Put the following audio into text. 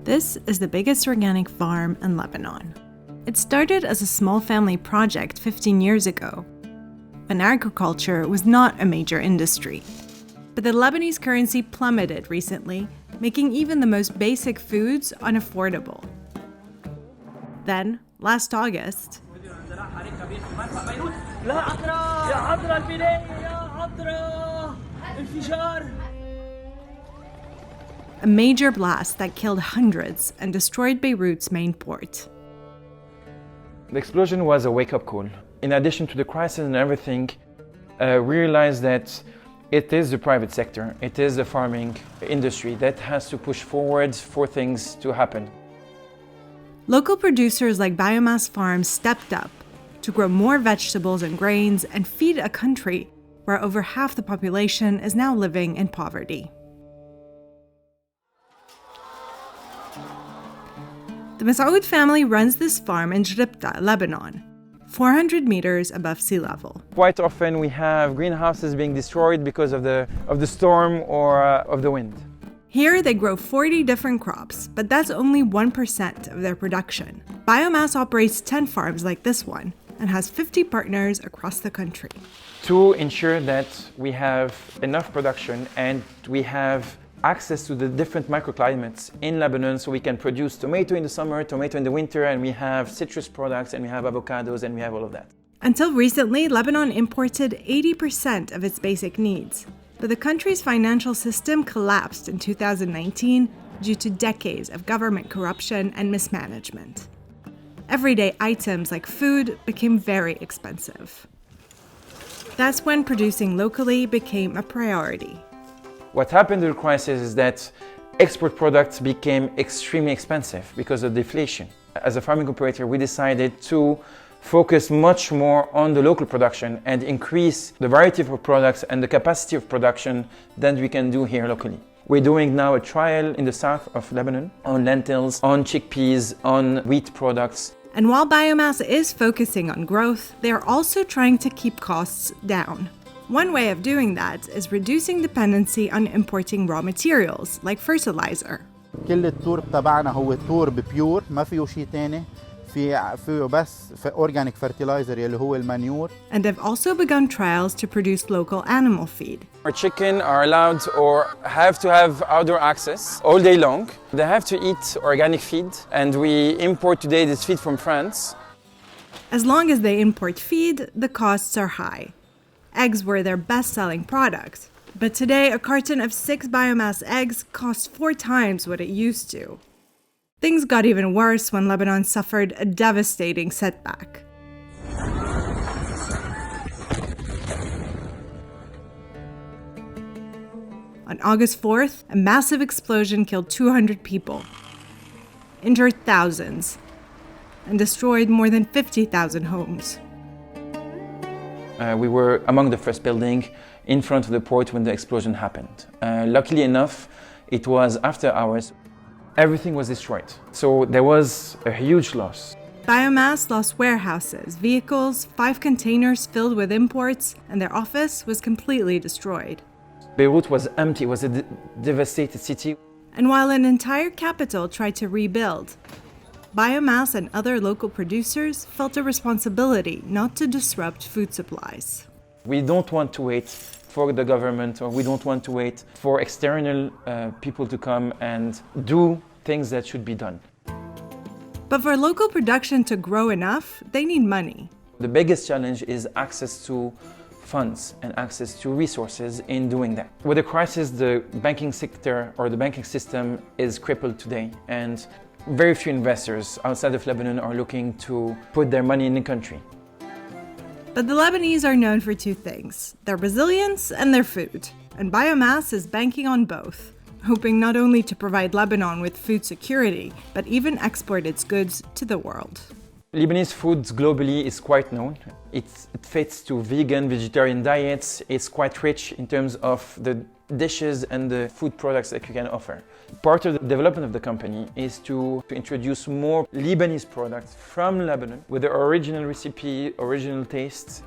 This is the biggest organic farm in Lebanon. It started as a small family project 15 years ago, when agriculture was not a major industry. But the Lebanese currency plummeted recently, making even the most basic foods unaffordable. Then, last August, a major blast that killed hundreds and destroyed Beirut's main port. The explosion was a wake-up call. In addition to the crisis and everything, we realized that it is the private sector, it is the farming industry that has to push forward for things to happen. Local producers like biomass farms stepped up to grow more vegetables and grains and feed a country where over half the population is now living in poverty. The Masoud family runs this farm in Jribta, Lebanon, 400 meters above sea level. Quite often we have greenhouses being destroyed because of the storm or of the wind. Here they grow 40 different crops, but that's only 1% of their production. Biomass operates 10 farms like this one and has 50 partners across the country. To ensure that we have enough production and we have access to the different microclimates in Lebanon, so we can produce tomato in the summer, tomato in the winter, and we have citrus products, and we have avocados, and we have all of that. Until recently, Lebanon imported 80% of its basic needs. But the country's financial system collapsed in 2019 due to decades of government corruption and mismanagement. Everyday items like food became very expensive. That's when producing locally became a priority. What happened in the crisis is that export products became extremely expensive because of deflation. As a farming operator, we decided to focus much more on the local production and increase the variety of products and the capacity of production than we can do here locally. We're doing now a trial in the south of Lebanon on lentils, on chickpeas, on wheat products. And while biomass is focusing on growth, they are also trying to keep costs down. One way of doing that is reducing dependency on importing raw materials, like fertilizer. كل التور تبعنا هو تور ببيور ما فيه شيء تاني فيه بس organic fertilizer اللي هو المانيور. And they've also begun trials to produce local animal feed. Our chicken are allowed or have to have outdoor access all day long. They have to eat organic feed, and we import today this feed from France. As long as they import feed, the costs are high. Eggs were their best-selling product, but today a carton of 6 biomass eggs costs 4 times what it used to. Things got even worse when Lebanon suffered a devastating setback. On August 4th, a massive explosion killed 200 people, injured thousands, and destroyed more than 50,000 homes. We were among the first building in front of the port when the explosion happened. Luckily enough, it was after hours. Everything was destroyed, so there was a huge loss. Biomass lost warehouses, vehicles, 5 containers filled with imports, and their office was completely destroyed. Beirut was empty, it was a devastated city. And while an entire capital tried to rebuild, biomass and other local producers felt a responsibility not to disrupt food supplies. We don't want to wait for the government, or we don't want to wait for external people to come and do things that should be done. But for local production to grow enough, they need money. The biggest challenge is access to funds and access to resources in doing that. With the crisis, the banking sector or the banking system is crippled today, and very few investors outside of Lebanon are looking to put their money in the country. But the Lebanese are known for 2 things, their resilience and their food. And biomass is banking on both, hoping not only to provide Lebanon with food security, but even export its goods to the world. Lebanese food globally is quite known. It fits to vegan, vegetarian diets. It's quite rich in terms of the dishes and the food products that you can offer. Part of the development of the company is to introduce more Lebanese products from Lebanon with the original recipe, original taste,